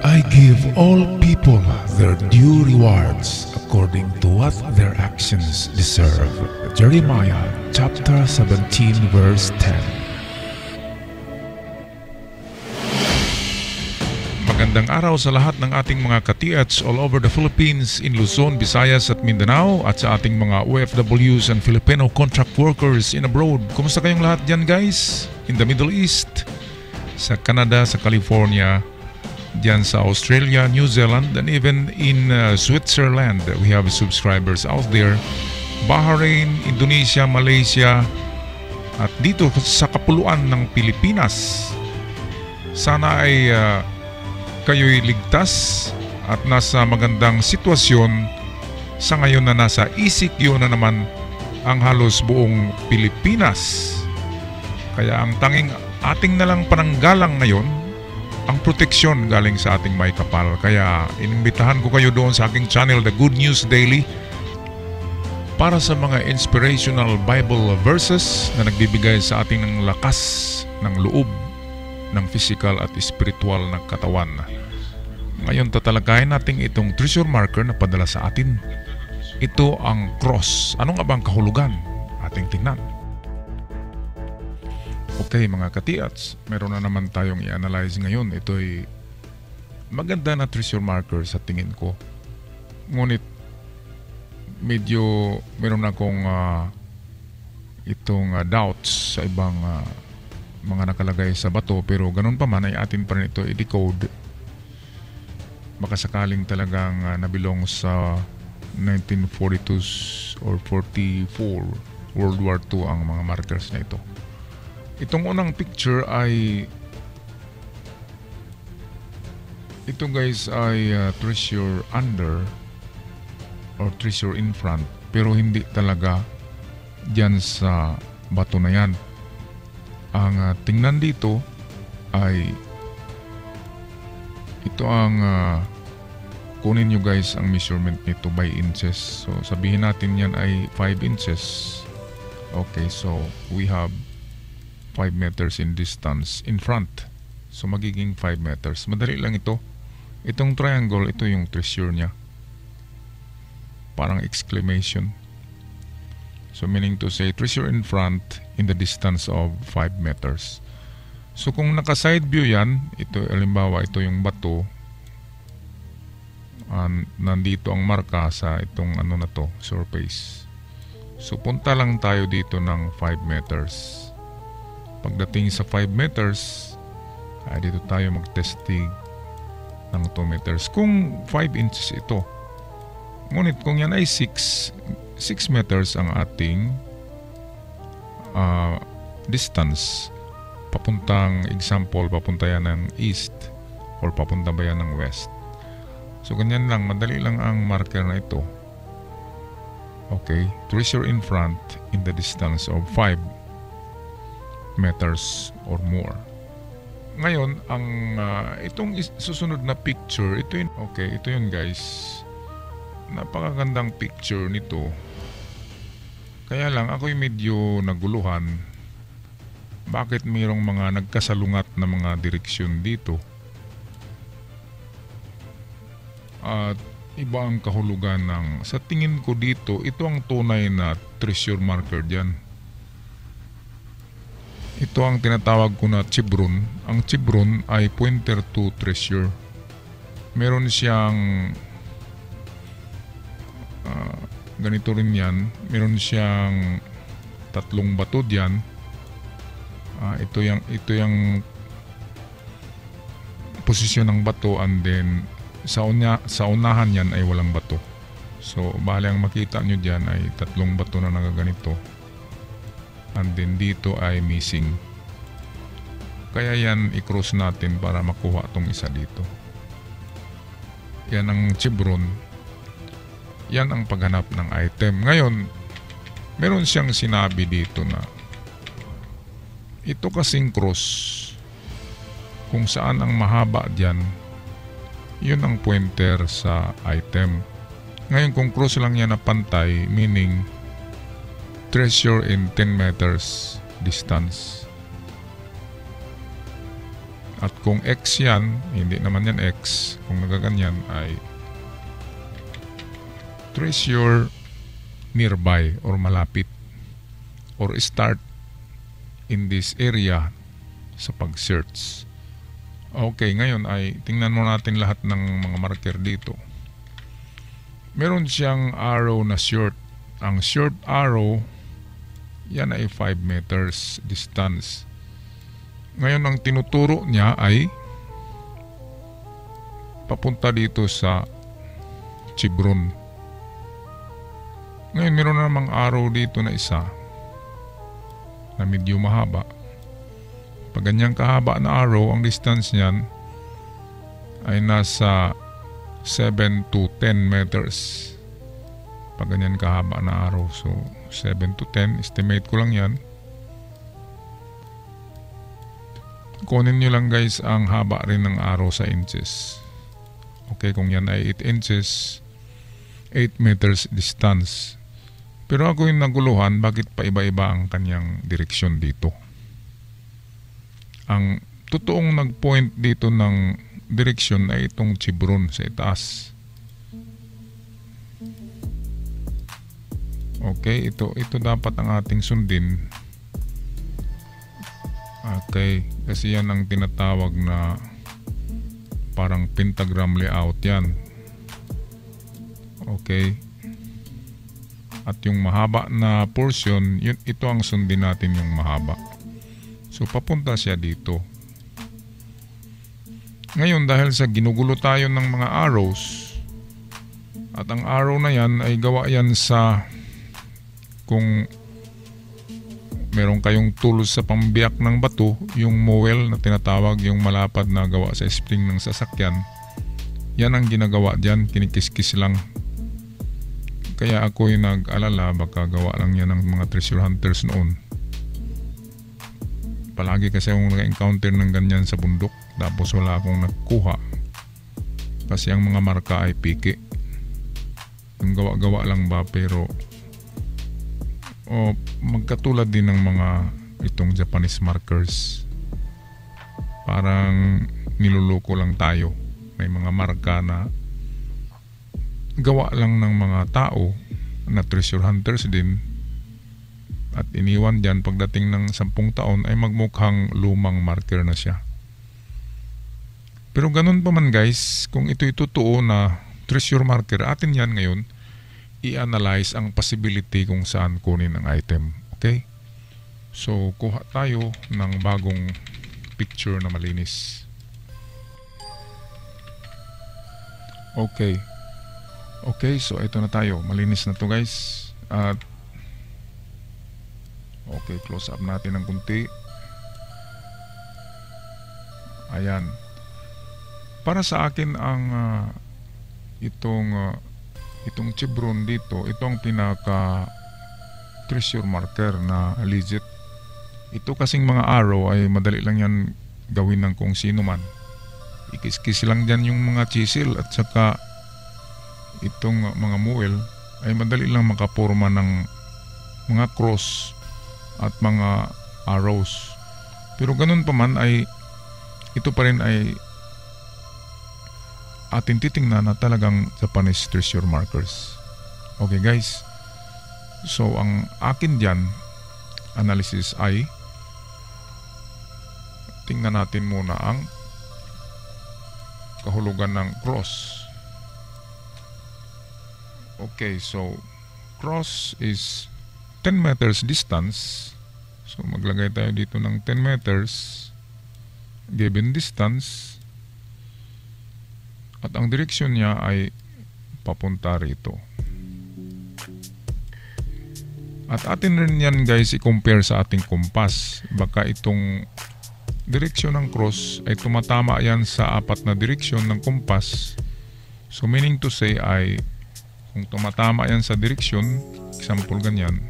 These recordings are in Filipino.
I give all people their due rewards according to what their actions deserve. Jeremiah chapter 17 verse 10. Magandang araw sa lahat ng ating mga ka-TH all over the Philippines, in Luzon, Visayas at Mindanao, at sa ating mga OFWs and Filipino contract workers in abroad. Kumusta kayong lahat dyan, guys? In the Middle East, sa Canada, sa California, dyan sa Australia, New Zealand, and even in Switzerland. We have subscribers out there. Bahrain, Indonesia, Malaysia, at dito sa kapuluan ng Pilipinas. Sana ay kayo'y ligtas at nasa magandang sitwasyon sa ngayon na nasa ECQ na naman ang halos buong Pilipinas. Kaya ang tanging ating nalang pananggalang ngayon, ang proteksyon galing sa ating may kapal. Kaya inimbitahan ko kayo doon sa aking channel, The Good News Daily, para sa mga inspirational Bible verses na nagbibigay sa ating ng lakas ng loob ng physical at spiritual na katawan. Ngayon tatalakayin natin itong treasure marker na padala sa atin. Ito ang cross. Ano nga ba ang kahulugan? Ating tingnan. Okay mga ka-TH, meron na naman tayong i-analyze ngayon. Ito'y maganda na treasure marker sa tingin ko. Ngunit medyo meron akong itong doubts sa ibang mga nakalagay sa bato, pero ganun pa man ay atin pa rin ito i-decode. Baka sakaling talagang nabilong sa 1942 or 44 World War II ang mga markers na ito. Itong unang picture ay ito guys ay treasure under or treasure in front, pero hindi talaga dyan sa bato na yan. Ang tingnan dito ay ito ang kunin nyo guys ang measurement nito by inches. So sabihin natin yan ay 5 inches. Okay, so we have 5 meters in distance in front. So magiging 5 meters. Madali lang ito. Itong triangle, ito yung treasure niya. Parang exclamation. So meaning to say, treasure in front in the distance of 5 meters. So kung naka-side view yan, ito, halimbawa, ito yung bato. Nandito ang marka sa itong ano na to, surface. So punta lang tayo dito ng 5 meters. Pagdating sa 5 meters, ay dito tayo magtesting ng 2 meters. Kung 5 inches ito, ngunit kung yan ay 6 meters ang ating distance, papuntang example, papunta yan ng east or papunta ba yan ng west. So ganyan lang, madali lang ang marker na ito. Okay, treasure in front in the distance of 5 meters or more. Ngayon, ang itong susunod na picture, ito yun, okay, ito yun guys. Napakagandang picture nito. Kaya lang ako'y medyo naguluhan. Bakit mayroong mga nagkasalungat na mga direksyon dito? At iba ang kahulugan ng, sa tingin ko dito, ito ang tunay na treasure marker dyan. Ito ang tinatawag ko na chevron. Ang chevron ay pointer to treasure. Meron siyang ganito rin yan. Meron siyang tatlong bato dyan. Ito yung posisyon ng bato, and then sa unahan yan ay walang bato. So bali ang makita nyo dyan ay tatlong bato na nagaganito, and then dito ay missing. Kaya yan i-cross natin para makuha tong isa dito. Yan ang chevron. Yan ang paghanap ng item. Ngayon, meron siyang sinabi dito na ito kasing cross, kung saan ang mahaba dyan, yun ang pointer sa item. Ngayon kung cross lang yan na pantay, meaning treasure in 10 meters distance. At kung X yan, hindi naman yan X. Kung nagaganyan ay trace your nearby or malapit or start in this area sa pag-search. Okay, ngayon ay tingnan mo natin lahat ng mga marker dito. Meron siyang arrow na short. Ang short arrow, yan ay 5 meters distance. Ngayon ang tinuturo niya ay papunta dito sa Chevron. Ngayon meron na namang arrow dito na isa na medyo mahaba. Pag ganyang kahaba na arrow, ang distance niyan ay nasa 7 to 10 meters. Pag ganyan kahaba na arrow, so 7 to 10, estimate ko lang yan. Kunin nyo lang guys ang haba rin ng arrow sa inches. Okay, kung yan ay 8 inches, 8 meters distance. Pero ako yung naguluhan, bakit pa iba-iba ang kanyang direksyon dito? Ang totoong nag-point dito ng direksyon ay itong Chevron sa itaas. Okay, ito dapat ang ating sundin. Okay, kasi yan ang tinatawag na parang pentagram layout yan. Okay. At yung mahaba na portion, ito ang sundin natin, yung mahaba. So papunta siya dito. Ngayon dahil sa ginugulo tayo ng mga arrows, at ang arrow na yan ay gawa yan sa, kung meron kayong tools sa pambiyak ng bato, yung mowel na tinatawag, yung malapad na gawa sa spring ng sasakyan, yan ang ginagawa dyan, kinikiskis lang. Kaya ako yung nag-alala, baka gawa lang yan ng mga treasure hunters noon. Palagi kasi akong nag-encounter ng ganyan sa bundok, tapos wala akong nagkuha kasi ang mga marka ay piki. Yung gawa-gawa lang ba, pero magkatulad din ng mga itong Japanese markers. Parang niluloko lang tayo. May mga marka na gawa lang ng mga tao na treasure hunters din, at iniwan dyan pagdating ng 10 taon ay magmukhang lumang marker na siya. Pero ganun pa man guys, kung ito'y totoo na treasure marker, atin yan ngayon i-analyze ang possibility kung saan kunin ang item. Okay? So, kuha tayo ng bagong picture na malinis. Okay. Okay, so ito na tayo. Malinis na to guys. At okay, close up natin ng kunti. Ayan. Para sa akin ang itong Chevron dito, itong pinaka treasure marker na legit. Ito kasing mga arrow ay madali lang yan gawin ng kung sino man. Ikis-kis lang dyan yung mga chisel, at saka itong mga muel ay madali lang makaporma ng mga cross at mga arrows. Pero ganun pa man ay ito pa rin ay atin titingnan na talagang Japanese treasure markers. Okay guys, so ang akin dyan analysis ay tingnan natin muna ang kahulugan ng cross. Okay, so cross is 10 meters distance. So maglagay tayo dito ng 10 meters given distance, at ang direksyon niya ay papunta rito. At atin rin yan guys i-compare sa ating kompas. Baka itong direksyon ng cross ay tumatama yan sa 4 na direksyon ng kompas. So meaning to say ay kung tumatama yan sa direksyon, example ganyan,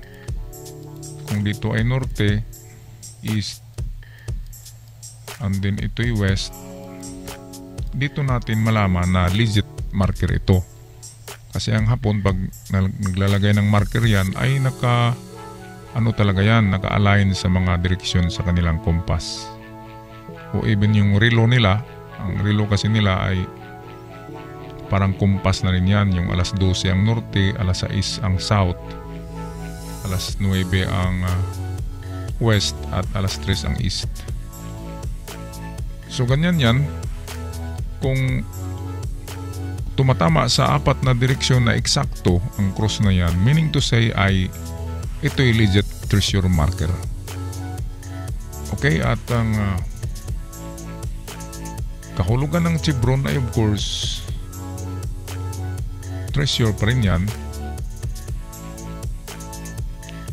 kung dito ay norte, east, and then ito'y west, dito natin malaman na legit marker ito. Kasi ang Hapon pag naglalagay ng marker yan ay talaga yan, naka-align sa mga direksyon sa kanilang kompas. o even yung relo nila. Ang relo kasi nila ay parang kumpas na rin yan. Yung alas 12 ang norte, alas 6 ang south, alas 9 ang west, at alas 3 ang east. So ganyan yan. Kung tumatama sa apat na direksyon na eksakto ang cross na yan, meaning to say ay ito'y legit treasure marker. Okay, at ang kahulugan ng chevron ay of course treasure pa rin yan.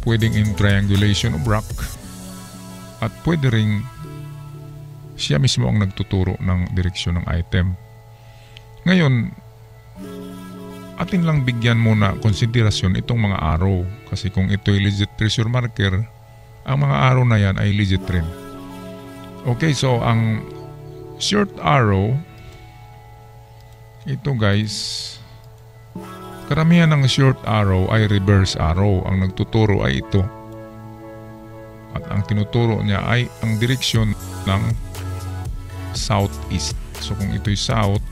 Pwedeng in triangulation of rock, at pwede ring siya mismo ang nagtuturo ng direksyon ng item. Ngayon, atin lang bigyan muna konsiderasyon itong mga arrow, kasi kung ito'y legit treasure marker, ang mga arrow na yan ay legit rin. Okay, so ang short arrow, ito guys, karamihan ng short arrow ay reverse arrow. Ang nagtuturo ay ito, at ang tinuturo niya ay ang direksyon ng southeast. So kung ito'y south,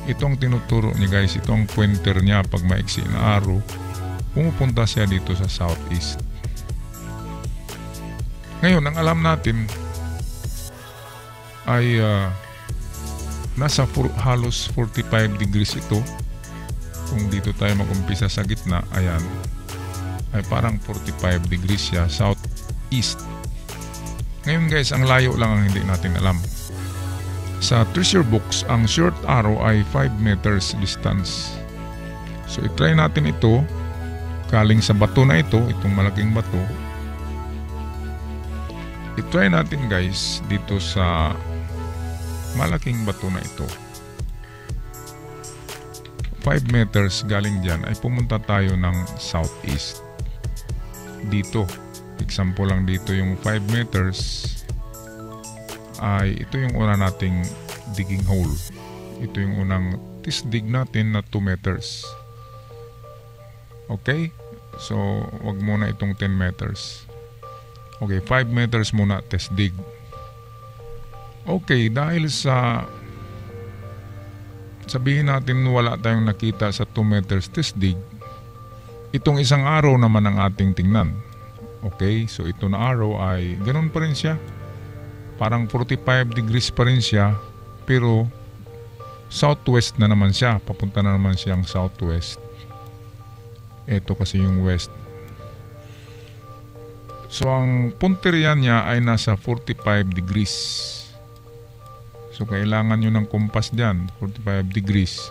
itong tinuturo niya guys, itong pointer niya pag maiksi na arrow, pumupunta siya dito sa southeast. Ngayon, ang alam natin ay nasa halos 45 degrees ito. Kung dito tayo mag-umpisa sa gitna, ayan, ay parang 45 degrees siya southeast. Ngayon guys, ang layo lang ang hindi natin alam. Sa treasure books, ang short arrow ay 5 meters distance. So itry natin ito galing sa bato na ito, itong malaking bato. Itry natin guys dito sa malaking bato na ito. 5 meters galing dyan ay pumunta tayo ng southeast. Dito, example lang dito, yung 5 meters ay ito yung una nating digging hole. Ito yung unang test dig natin na 2 meters. Okay, so wag muna itong 10 meters. Okay, 5 meters muna test dig. Okay, dahil sa sabihin natin wala tayong nakita sa 2 meters test dig, itong isang arrow naman ang ating tingnan. Okay, so ito na arrow ay ganun pa rin siya, parang 45 degrees pa rin siya, pero southwest na naman siya, papunta na naman siyang southwest. Ito kasi yung west. So ang punteriya niya ay nasa 45 degrees. So kailangan nyo ng kompas dyan, 45 degrees.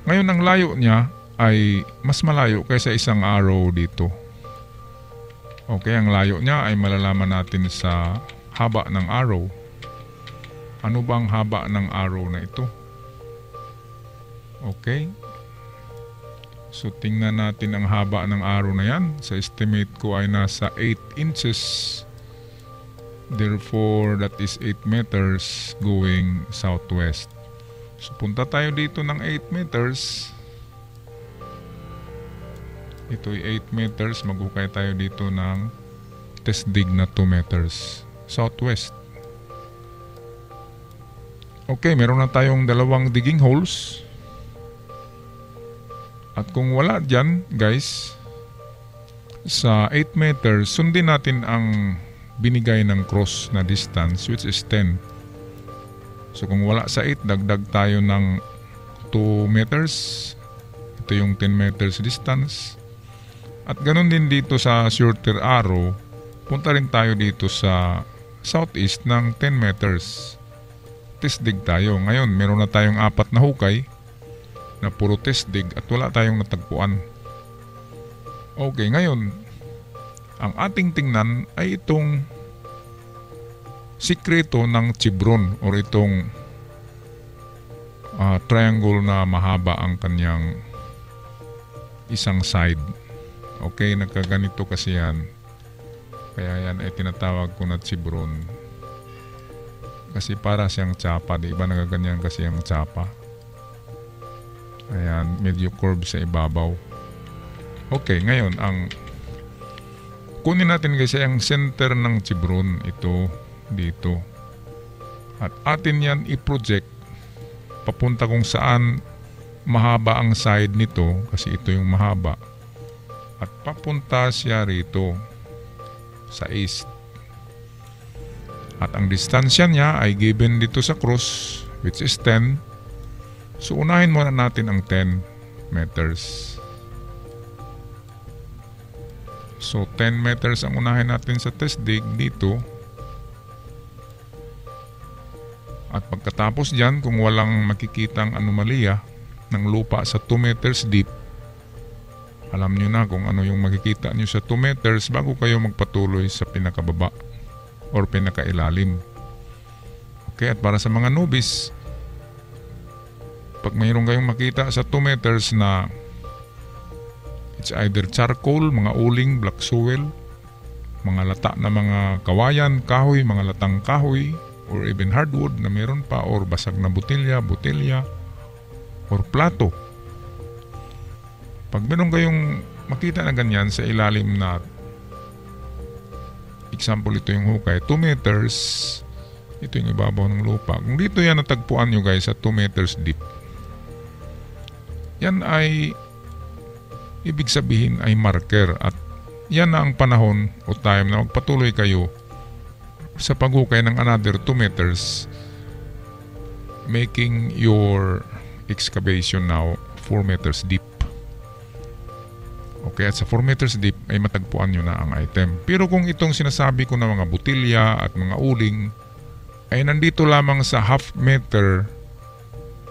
Ngayon ang layo niya ay mas malayo kaysa isang arrow dito. Okay, ang layo niya ay malalaman natin sa haba ng arrow. Ano bang haba ng arrow na ito? Okay. So tingnan natin ang haba ng arrow na yan. Sa estimate ko ay nasa 8 inches. Therefore, that is 8 meters going southwest. So punta tayo dito ng 8 meters. Ito'y 8 meters. Maghukay tayo dito ng test dig na 2 meters southwest. Okay, meron na tayong dalawang digging holes. At kung wala dyan, guys, sa 8 meters, sundin natin ang binigay ng cross na distance, which is 10. So kung wala sa 8, dagdag tayo ng 2 meters. Ito yung 10 meters distance. At ganun din dito sa shorter arrow, punta rin tayo dito sa southeast ng 10 meters. Test dig tayo. Ngayon, meron na tayong 4 na hukay na puro test dig at wala tayong natagpuan. Okay, ngayon, ang ating tingnan ay itong sikreto ng chevron or itong triangle na mahaba ang kanyang isang side. Okay, nagkaganito kasi yan. Kaya yan ay tinatawag ko na chevron. Kasi para siyang tsapa, di ba nagaganyan kasi ang tsapa. Ayan, medyo curve sa ibabaw. Okay, ngayon ang kunin natin kasi ang center ng chevron, ito dito. At atin yan i-project papunta kung saan mahaba ang side nito, kasi ito yung mahaba. At papunta siya rito sa east. At ang distansya niya ay given dito sa cross, which is 10. So unahin muna natin ang 10 meters. So 10 meters ang unahin natin sa test dig dito. At pagkatapos dyan, kung walang makikitang anomalya ng lupa sa 2 meters deep, alam nyo na kung ano yung makikita nyo sa 2 meters bago kayo magpatuloy sa pinakababa or pinakailalim. Okay, at para sa mga newbies, pag mayroon kayong makita sa 2 meters na it's either charcoal, mga uling, black soil, mga lata na mga kawayan, kahoy, mga latang kahoy, or even hardwood na meron pa, or basag na botelya, or plato. Pag meron kayong makita na ganyan sa ilalim na, example ito yung hukay, 2 meters, ito yung ibabaw ng lupa. Kung dito yan natagpuan nyo guys sa 2 meters deep, yan ay ibig sabihin ay marker, at yan na ang panahon o time na magpatuloy kayo sa paghukay ng another 2 meters, making your excavation now 4 meters deep. Okay, at sa 4 meters deep ay matagpuan nyo na ang item. Pero kung itong sinasabi ko na mga botilya at mga uling ay nandito lamang sa half meter,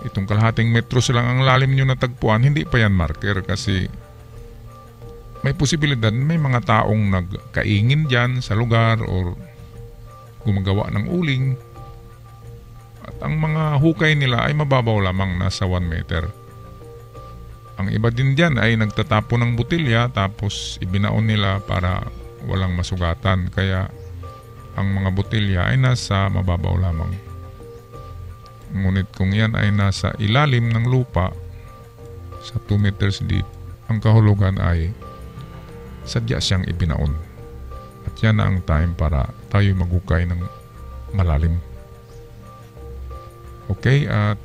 itong kalahating metro lang ang lalim nyo natagpuan, hindi pa yan marker, kasi may posibilidad may mga taong nagkaingin dyan sa lugar or gumagawa ng uling, at ang mga hukay nila ay mababaw lamang, nasa 1 meter. Ang iba din dyan ay nagtatapo ng botilya tapos ibinaon nila para walang masugatan, kaya ang mga botilya ay nasa mababaw lamang. Ngunit kung yan ay nasa ilalim ng lupa sa 2 meters deep, ang kahulugan ay sadya siyang ibinaon. At yan na ang time para tayo maghukay ng malalim. Okay, at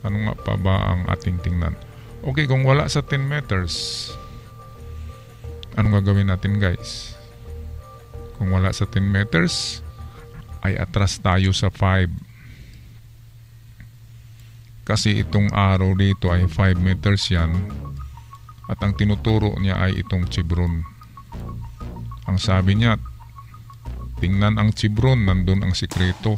ano nga pa ba ang ating tingnan? Okay, kung wala sa 10 meters, ano gagawin natin guys? Kung wala sa 10 meters, ay atras tayo sa 5. Kasi itong arrow dito ay 5 meters yan, at ang tinuturo niya ay itong chevron. Ang sabi niya, tingnan ang chevron, nandun ang sikreto.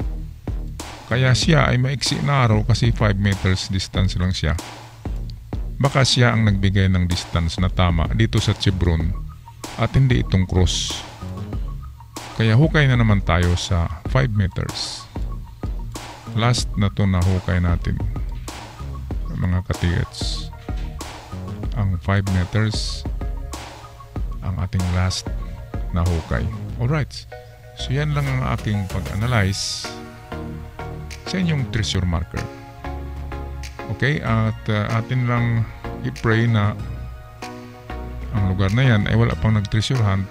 Kaya siya ay maiksi na araw kasi 5 meters distance lang siya. Baka siya ang nagbigay ng distance na tama dito sa chevron at hindi itong cross. Kaya hukay na naman tayo sa 5 meters. Last na to na hukay natin, mga katigets. Ang 5 meters ang ating last na hukay. Alright, so yan lang ang aking pag-analyze sa inyong treasure marker. Okay, at atin lang i-pray na ang lugar na yan ay wala pang nag-treasure hunt,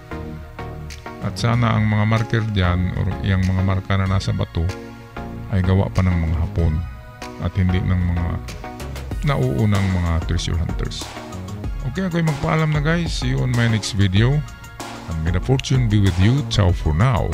at sana ang mga marker dyan or yung mga marka na nasa bato ay gawa pa ng mga Hapon at hindi ng mga nauunang mga treasure hunters. Okay, ako'y magpaalam na guys. See you on my next video. And may the fortune be with you. Ciao for now.